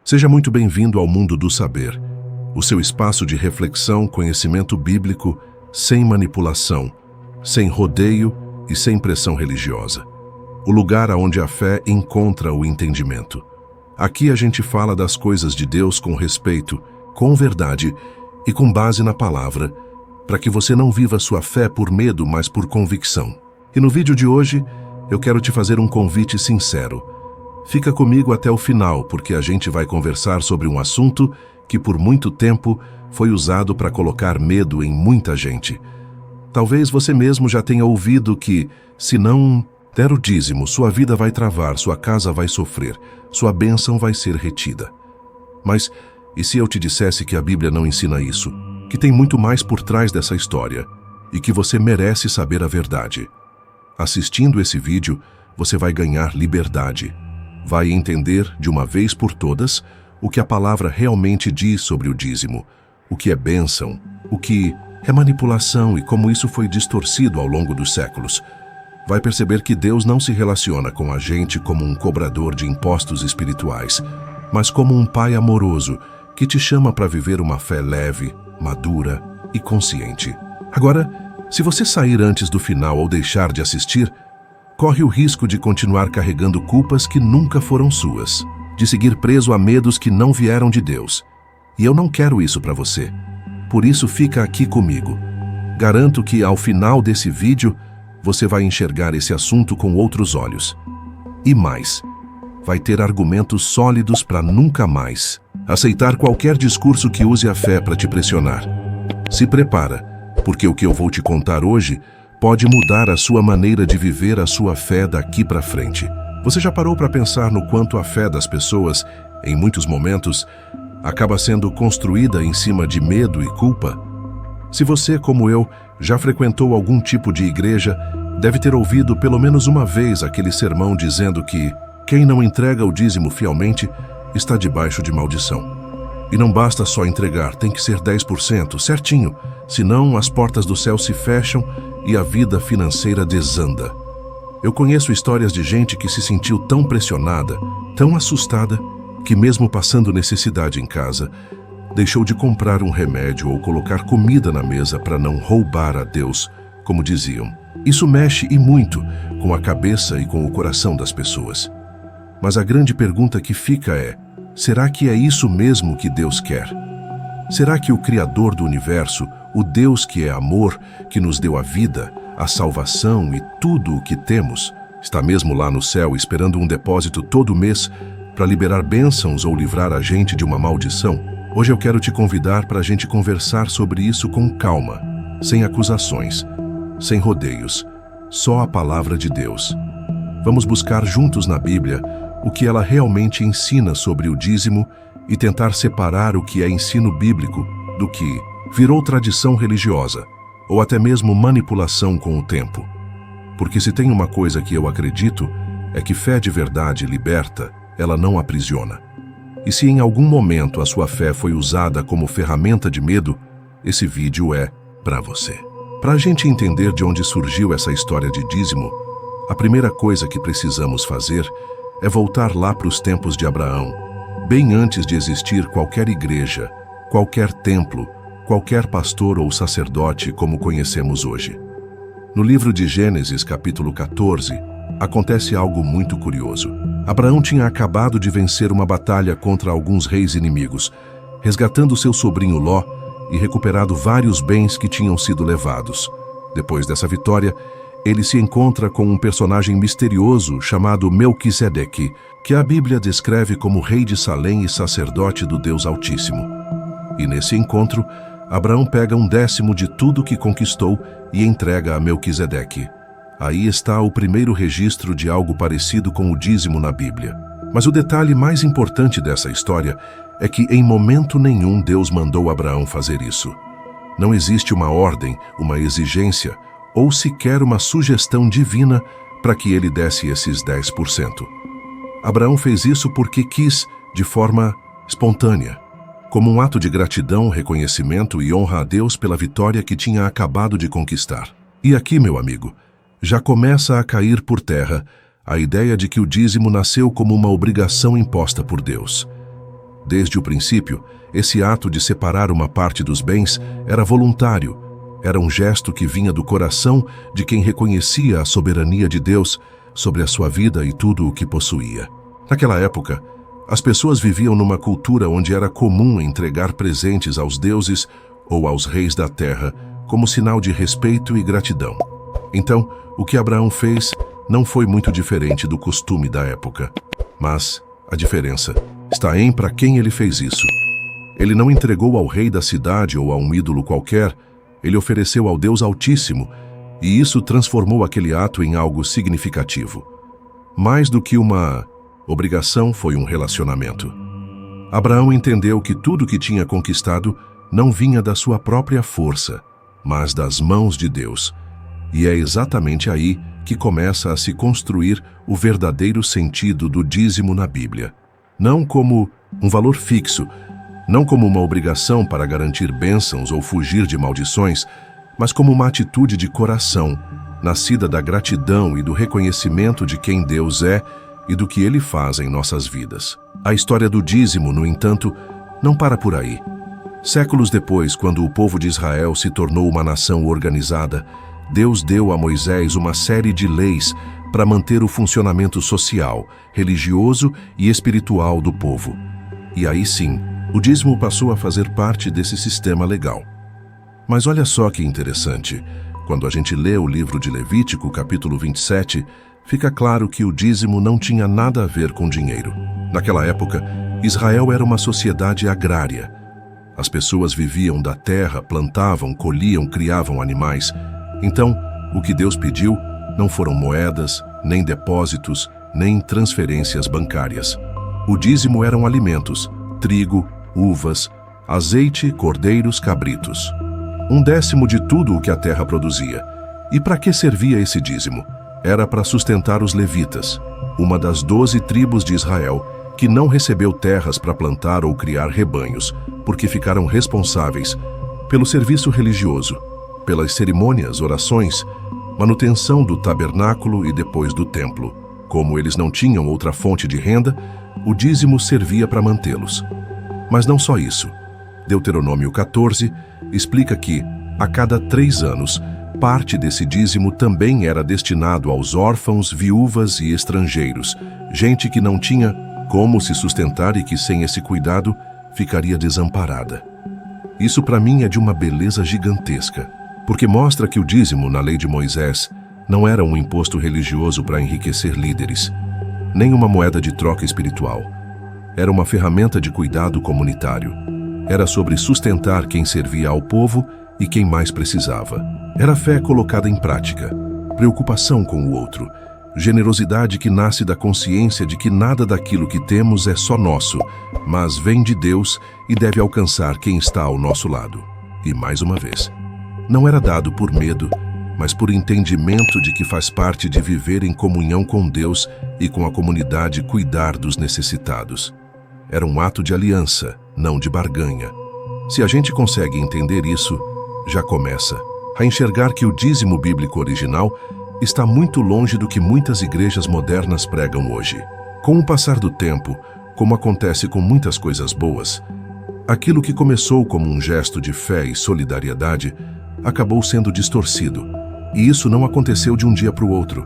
Seja muito bem-vindo ao Mundo do Saber, o seu espaço de reflexão, conhecimento bíblico, sem manipulação, sem rodeio e sem pressão religiosa. O lugar onde a fé encontra o entendimento. Aqui a gente fala das coisas de Deus com respeito, com verdade e com base na palavra, para que você não viva sua fé por medo, mas por convicção. E no vídeo de hoje, eu quero te fazer um convite sincero. Fica comigo até o final, porque a gente vai conversar sobre um assunto que por muito tempo foi usado para colocar medo em muita gente. Talvez você mesmo já tenha ouvido que, se não der o dízimo, sua vida vai travar, sua casa vai sofrer, sua bênção vai ser retida. Mas, e se eu te dissesse que a Bíblia não ensina isso? Que tem muito mais por trás dessa história e que você merece saber a verdade? Assistindo esse vídeo, você vai ganhar liberdade. Vai entender, de uma vez por todas, o que a palavra realmente diz sobre o dízimo, o que é bênção, o que é manipulação e como isso foi distorcido ao longo dos séculos. Vai perceber que Deus não se relaciona com a gente como um cobrador de impostos espirituais, mas como um pai amoroso que te chama para viver uma fé leve, madura e consciente. Agora, se você sair antes do final ou deixar de assistir, corre o risco de continuar carregando culpas que nunca foram suas, de seguir preso a medos que não vieram de Deus. E eu não quero isso para você. Por isso, fica aqui comigo. Garanto que, ao final desse vídeo, você vai enxergar esse assunto com outros olhos. E mais, vai ter argumentos sólidos para nunca mais aceitar qualquer discurso que use a fé para te pressionar. Se prepara, porque o que eu vou te contar hoje pode mudar a sua maneira de viver a sua fé daqui para frente. Você já parou para pensar no quanto a fé das pessoas, em muitos momentos, acaba sendo construída em cima de medo e culpa? Se você, como eu, já frequentou algum tipo de igreja, deve ter ouvido pelo menos uma vez aquele sermão dizendo que quem não entrega o dízimo fielmente está debaixo de maldição. E não basta só entregar, tem que ser 10%, certinho, senão as portas do céu se fecham e a vida financeira desanda. Eu conheço histórias de gente que se sentiu tão pressionada, tão assustada, que mesmo passando necessidade em casa, deixou de comprar um remédio ou colocar comida na mesa para não roubar a Deus, como diziam. Isso mexe e muito com a cabeça e com o coração das pessoas. Mas a grande pergunta que fica é: será que é isso mesmo que Deus quer? Será que o Criador do Universo, o Deus que é amor, que nos deu a vida, a salvação e tudo o que temos, está mesmo lá no céu esperando um depósito todo mês para liberar bênçãos ou livrar a gente de uma maldição? Hoje eu quero te convidar para a gente conversar sobre isso com calma, sem acusações, sem rodeios, só a palavra de Deus. Vamos buscar juntos na Bíblia o que ela realmente ensina sobre o dízimo e tentar separar o que é ensino bíblico do que virou tradição religiosa ou até mesmo manipulação com o tempo. Porque se tem uma coisa que eu acredito, é que fé de verdade liberta, ela não aprisiona. E se em algum momento a sua fé foi usada como ferramenta de medo, esse vídeo é para você. Para a gente entender de onde surgiu essa história de dízimo, a primeira coisa que precisamos fazer é voltar lá para os tempos de Abraão, bem antes de existir qualquer igreja, qualquer templo, qualquer pastor ou sacerdote como conhecemos hoje. No livro de Gênesis, capítulo 14, acontece algo muito curioso. Abraão tinha acabado de vencer uma batalha contra alguns reis inimigos, resgatando seu sobrinho Ló e recuperado vários bens que tinham sido levados. Depois dessa vitória, ele se encontra com um personagem misterioso chamado Melquisedeque, que a Bíblia descreve como rei de Salém e sacerdote do Deus Altíssimo. E nesse encontro, Abraão pega 1/10 de tudo que conquistou e entrega a Melquisedeque. Aí está o primeiro registro de algo parecido com o dízimo na Bíblia. Mas o detalhe mais importante dessa história é que em momento nenhum Deus mandou Abraão fazer isso. Não existe uma ordem, uma exigência, ou sequer uma sugestão divina para que ele desse esses 10%. Abraão fez isso porque quis, de forma espontânea, como um ato de gratidão, reconhecimento e honra a Deus pela vitória que tinha acabado de conquistar. E aqui, meu amigo, já começa a cair por terra a ideia de que o dízimo nasceu como uma obrigação imposta por Deus. Desde o princípio, esse ato de separar uma parte dos bens era voluntário. Era um gesto que vinha do coração de quem reconhecia a soberania de Deus sobre a sua vida e tudo o que possuía. Naquela época, as pessoas viviam numa cultura onde era comum entregar presentes aos deuses ou aos reis da terra como sinal de respeito e gratidão. Então, o que Abraão fez não foi muito diferente do costume da época. Mas a diferença está em para quem ele fez isso. Ele não entregou ao rei da cidade ou a um ídolo qualquer, ele ofereceu ao Deus Altíssimo, e isso transformou aquele ato em algo significativo. Mais do que uma obrigação, foi um relacionamento. Abraão entendeu que tudo que tinha conquistado não vinha da sua própria força, mas das mãos de Deus. E é exatamente aí que começa a se construir o verdadeiro sentido do dízimo na Bíblia. Não como um valor fixo, não como uma obrigação para garantir bênçãos ou fugir de maldições, mas como uma atitude de coração, nascida da gratidão e do reconhecimento de quem Deus é e do que Ele faz em nossas vidas. A história do dízimo, no entanto, não para por aí. Séculos depois, quando o povo de Israel se tornou uma nação organizada, Deus deu a Moisés uma série de leis para manter o funcionamento social, religioso e espiritual do povo. E aí sim, o dízimo passou a fazer parte desse sistema legal. Mas olha só que interessante. Quando a gente lê o livro de Levítico, capítulo 27, fica claro que o dízimo não tinha nada a ver com dinheiro. Naquela época, Israel era uma sociedade agrária. As pessoas viviam da terra, plantavam, colhiam, criavam animais. Então, o que Deus pediu não foram moedas, nem depósitos, nem transferências bancárias. O dízimo eram alimentos, trigo, uvas, azeite, cordeiros, cabritos. 1/10 de tudo o que a terra produzia. E para que servia esse dízimo? Era para sustentar os levitas, uma das 12 tribos de Israel, que não recebeu terras para plantar ou criar rebanhos, porque ficaram responsáveis pelo serviço religioso, pelas cerimônias, orações, manutenção do tabernáculo e depois do templo. Como eles não tinham outra fonte de renda, o dízimo servia para mantê-los. Mas não só isso. Deuteronômio 14 explica que, a cada 3 anos, parte desse dízimo também era destinado aos órfãos, viúvas e estrangeiros, gente que não tinha como se sustentar e que, sem esse cuidado, ficaria desamparada. Isso para mim é de uma beleza gigantesca, porque mostra que o dízimo na lei de Moisés não era um imposto religioso para enriquecer líderes, nem uma moeda de troca espiritual. Era uma ferramenta de cuidado comunitário. Era sobre sustentar quem servia ao povo e quem mais precisava. Era fé colocada em prática, preocupação com o outro, generosidade que nasce da consciência de que nada daquilo que temos é só nosso, mas vem de Deus e deve alcançar quem está ao nosso lado. E mais uma vez, não era dado por medo, mas por entendimento de que faz parte de viver em comunhão com Deus e com a comunidade cuidar dos necessitados. Era um ato de aliança, não de barganha. Se a gente consegue entender isso, já começa a enxergar que o dízimo bíblico original está muito longe do que muitas igrejas modernas pregam hoje. Com o passar do tempo, como acontece com muitas coisas boas, aquilo que começou como um gesto de fé e solidariedade acabou sendo distorcido. E isso não aconteceu de um dia para o outro.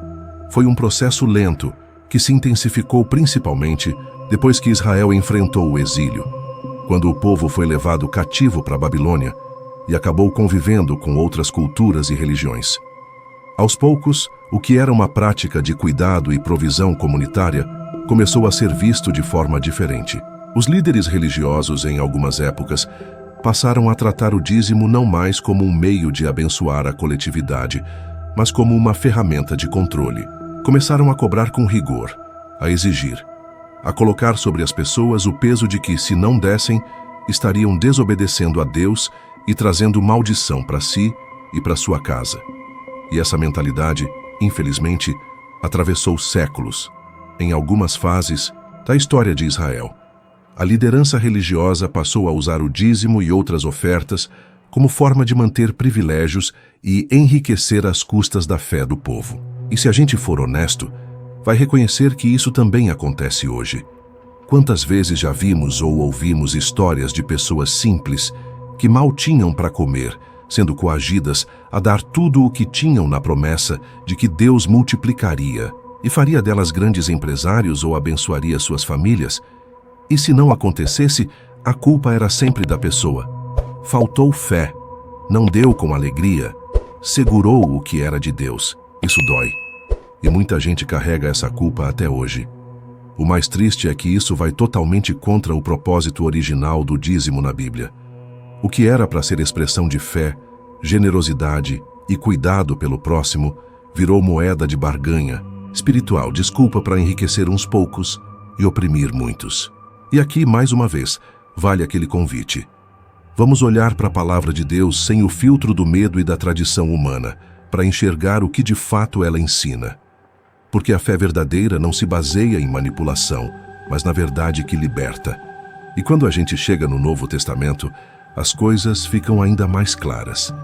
Foi um processo lento que se intensificou principalmente depois que Israel enfrentou o exílio, quando o povo foi levado cativo para a Babilônia e acabou convivendo com outras culturas e religiões. Aos poucos, o que era uma prática de cuidado e provisão comunitária começou a ser visto de forma diferente. Os líderes religiosos, em algumas épocas, passaram a tratar o dízimo não mais como um meio de abençoar a coletividade, mas como uma ferramenta de controle. Começaram a cobrar com rigor, a exigir, a colocar sobre as pessoas o peso de que, se não dessem, estariam desobedecendo a Deus e trazendo maldição para si e para sua casa. E essa mentalidade, infelizmente, atravessou séculos, em algumas fases da história de Israel. A liderança religiosa passou a usar o dízimo e outras ofertas como forma de manter privilégios e enriquecer às custas da fé do povo. E se a gente for honesto, vai reconhecer que isso também acontece hoje. Quantas vezes já vimos ou ouvimos histórias de pessoas simples que mal tinham para comer, sendo coagidas a dar tudo o que tinham na promessa de que Deus multiplicaria e faria delas grandes empresários ou abençoaria suas famílias? E se não acontecesse, a culpa era sempre da pessoa. Faltou fé, não deu com alegria, segurou o que era de Deus. Isso dói. E muita gente carrega essa culpa até hoje. O mais triste é que isso vai totalmente contra o propósito original do dízimo na Bíblia. O que era para ser expressão de fé, generosidade e cuidado pelo próximo, virou moeda de barganha, espiritual, desculpa para enriquecer uns poucos e oprimir muitos. E aqui, mais uma vez, vale aquele convite. Vamos olhar para a palavra de Deus sem o filtro do medo e da tradição humana, para enxergar o que de fato ela ensina. Porque a fé verdadeira não se baseia em manipulação, mas na verdade que liberta. E quando a gente chega no Novo Testamento, as coisas ficam ainda mais claras.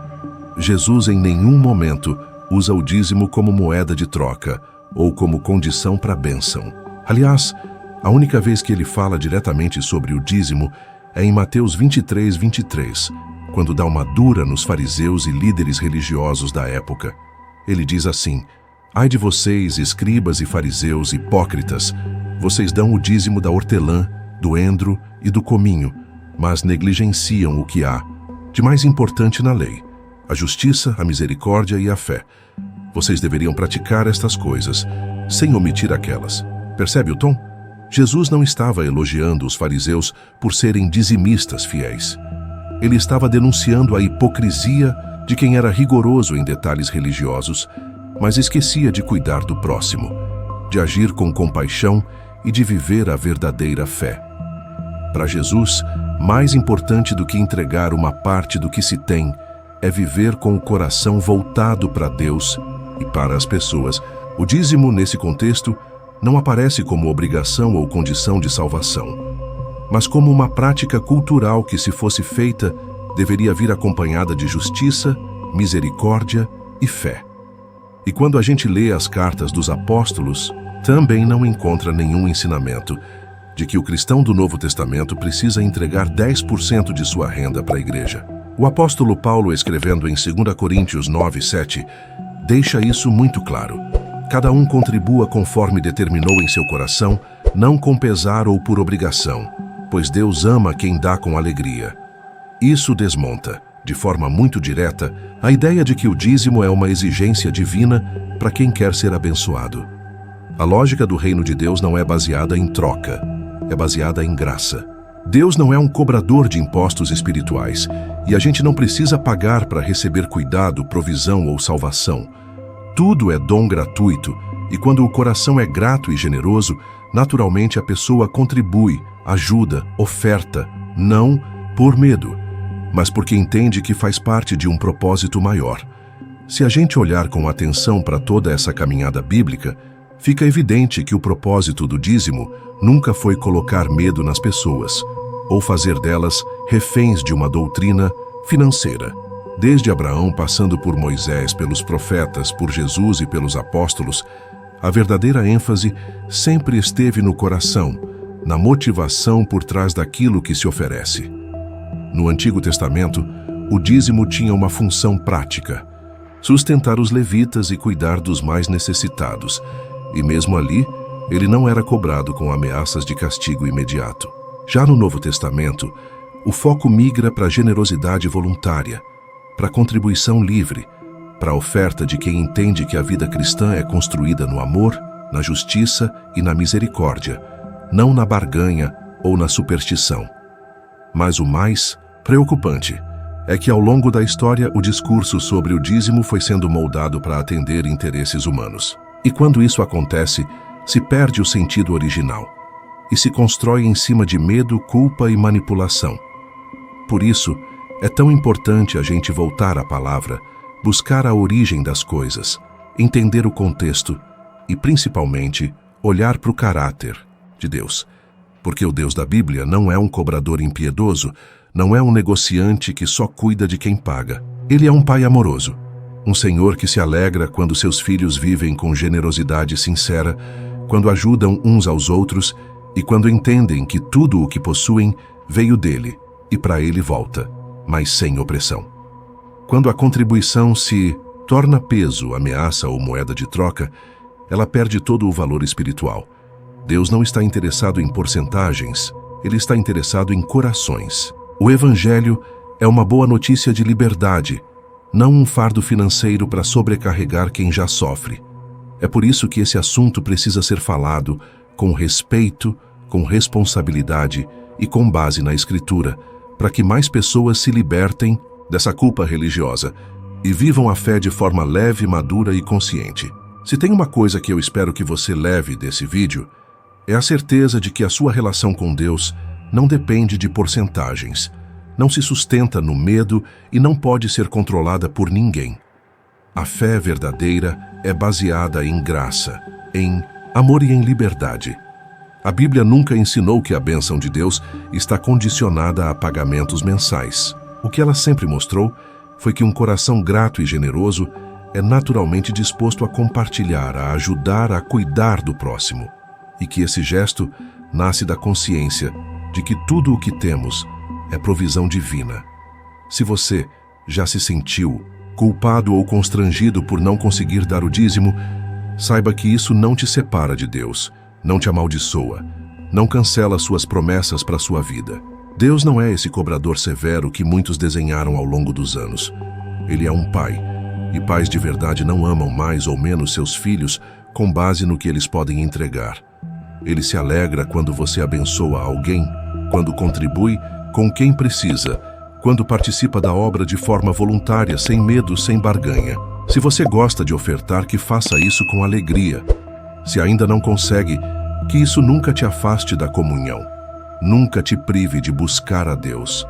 Jesus em nenhum momento usa o dízimo como moeda de troca ou como condição para a bênção. Aliás, a única vez que ele fala diretamente sobre o dízimo é em Mateus 23:23, quando dá uma dura nos fariseus e líderes religiosos da época. Ele diz assim: "Ai de vocês, escribas e fariseus hipócritas, vocês dão o dízimo da hortelã, do endro e do cominho, mas negligenciam o que há de mais importante na lei, a justiça, a misericórdia e a fé. Vocês deveriam praticar estas coisas, sem omitir aquelas." Percebe o tom? Jesus não estava elogiando os fariseus por serem dizimistas fiéis. Ele estava denunciando a hipocrisia de quem era rigoroso em detalhes religiosos, mas esquecia de cuidar do próximo, de agir com compaixão e de viver a verdadeira fé. Para Jesus, mais importante do que entregar uma parte do que se tem é viver com o coração voltado para Deus e para as pessoas. O dízimo, nesse contexto, não aparece como obrigação ou condição de salvação, mas como uma prática cultural que, se fosse feita, deveria vir acompanhada de justiça, misericórdia e fé. E quando a gente lê as cartas dos apóstolos, também não encontra nenhum ensinamento de que o cristão do Novo Testamento precisa entregar 10% de sua renda para a igreja. O apóstolo Paulo, escrevendo em 2 Coríntios 9:7, deixa isso muito claro. Cada um contribua conforme determinou em seu coração, não com pesar ou por obrigação, pois Deus ama quem dá com alegria. Isso desmonta, de forma muito direta, a ideia de que o dízimo é uma exigência divina para quem quer ser abençoado. A lógica do reino de Deus não é baseada em troca, é baseada em graça. Deus não é um cobrador de impostos espirituais, e a gente não precisa pagar para receber cuidado, provisão ou salvação. Tudo é dom gratuito, e quando o coração é grato e generoso, naturalmente a pessoa contribui, ajuda, oferta, não por medo, mas porque entende que faz parte de um propósito maior. Se a gente olhar com atenção para toda essa caminhada bíblica, fica evidente que o propósito do dízimo nunca foi colocar medo nas pessoas, ou fazer delas reféns de uma doutrina financeira. Desde Abraão, passando por Moisés, pelos profetas, por Jesus e pelos apóstolos, a verdadeira ênfase sempre esteve no coração, na motivação por trás daquilo que se oferece. No Antigo Testamento, o dízimo tinha uma função prática: sustentar os levitas e cuidar dos mais necessitados, e mesmo ali, ele não era cobrado com ameaças de castigo imediato. Já no Novo Testamento, o foco migra para a generosidade voluntária, para a contribuição livre, para a oferta de quem entende que a vida cristã é construída no amor, na justiça e na misericórdia, não na barganha ou na superstição. Mas o mais preocupante é que ao longo da história o discurso sobre o dízimo foi sendo moldado para atender interesses humanos. E quando isso acontece, se perde o sentido original e se constrói em cima de medo, culpa e manipulação. Por isso, é tão importante a gente voltar à palavra, buscar a origem das coisas, entender o contexto e, principalmente, olhar para o caráter de Deus. Porque o Deus da Bíblia não é um cobrador impiedoso, não é um negociante que só cuida de quem paga. Ele é um pai amoroso, um Senhor que se alegra quando seus filhos vivem com generosidade sincera, quando ajudam uns aos outros e quando entendem que tudo o que possuem veio dele e para ele volta, mas sem opressão. Quando a contribuição se torna peso, ameaça ou moeda de troca, ela perde todo o valor espiritual. Deus não está interessado em porcentagens, ele está interessado em corações. O Evangelho é uma boa notícia de liberdade, não um fardo financeiro para sobrecarregar quem já sofre. É por isso que esse assunto precisa ser falado com respeito, com responsabilidade e com base na Escritura, para que mais pessoas se libertem dessa culpa religiosa e vivam a fé de forma leve, madura e consciente. Se tem uma coisa que eu espero que você leve desse vídeo, é a certeza de que a sua relação com Deus não depende de porcentagens, não se sustenta no medo e não pode ser controlada por ninguém. A fé verdadeira é baseada em graça, em amor e em liberdade. A Bíblia nunca ensinou que a bênção de Deus está condicionada a pagamentos mensais. O que ela sempre mostrou foi que um coração grato e generoso é naturalmente disposto a compartilhar, a ajudar, a cuidar do próximo. E que esse gesto nasce da consciência de que tudo o que temos é provisão divina. Se você já se sentiu culpado ou constrangido por não conseguir dar o dízimo, saiba que isso não te separa de Deus, não te amaldiçoa, não cancela suas promessas para sua vida. Deus não é esse cobrador severo que muitos desenharam ao longo dos anos. Ele é um pai, e pais de verdade não amam mais ou menos seus filhos com base no que eles podem entregar. Ele se alegra quando você abençoa alguém, quando contribui com quem precisa, quando participa da obra de forma voluntária, sem medo, sem barganha. Se você gosta de ofertar, que faça isso com alegria. Se ainda não consegue, que isso nunca te afaste da comunhão. Nunca te prive de buscar a Deus.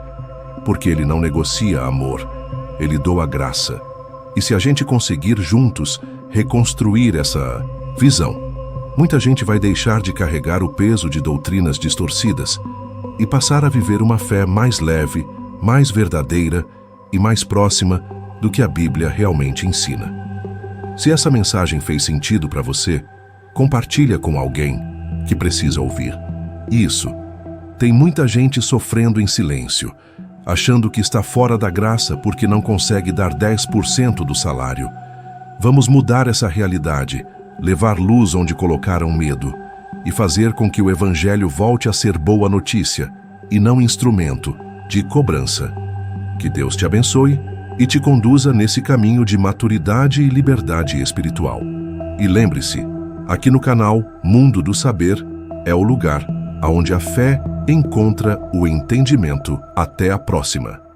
Porque Ele não negocia amor, Ele doa graça. E se a gente conseguir juntos reconstruir essa visão, muita gente vai deixar de carregar o peso de doutrinas distorcidas e passar a viver uma fé mais leve, mais verdadeira e mais próxima do que a Bíblia realmente ensina. Se essa mensagem fez sentido para você, compartilha com alguém que precisa ouvir. Isso. Tem muita gente sofrendo em silêncio, achando que está fora da graça porque não consegue dar 10% do salário. Vamos mudar essa realidade, levar luz onde colocaram medo e fazer com que o Evangelho volte a ser boa notícia e não instrumento de cobrança. Que Deus te abençoe e te conduza nesse caminho de maturidade e liberdade espiritual. E lembre-se, aqui no canal Mundo do Saber é o lugar onde a fé encontra o entendimento. Até a próxima!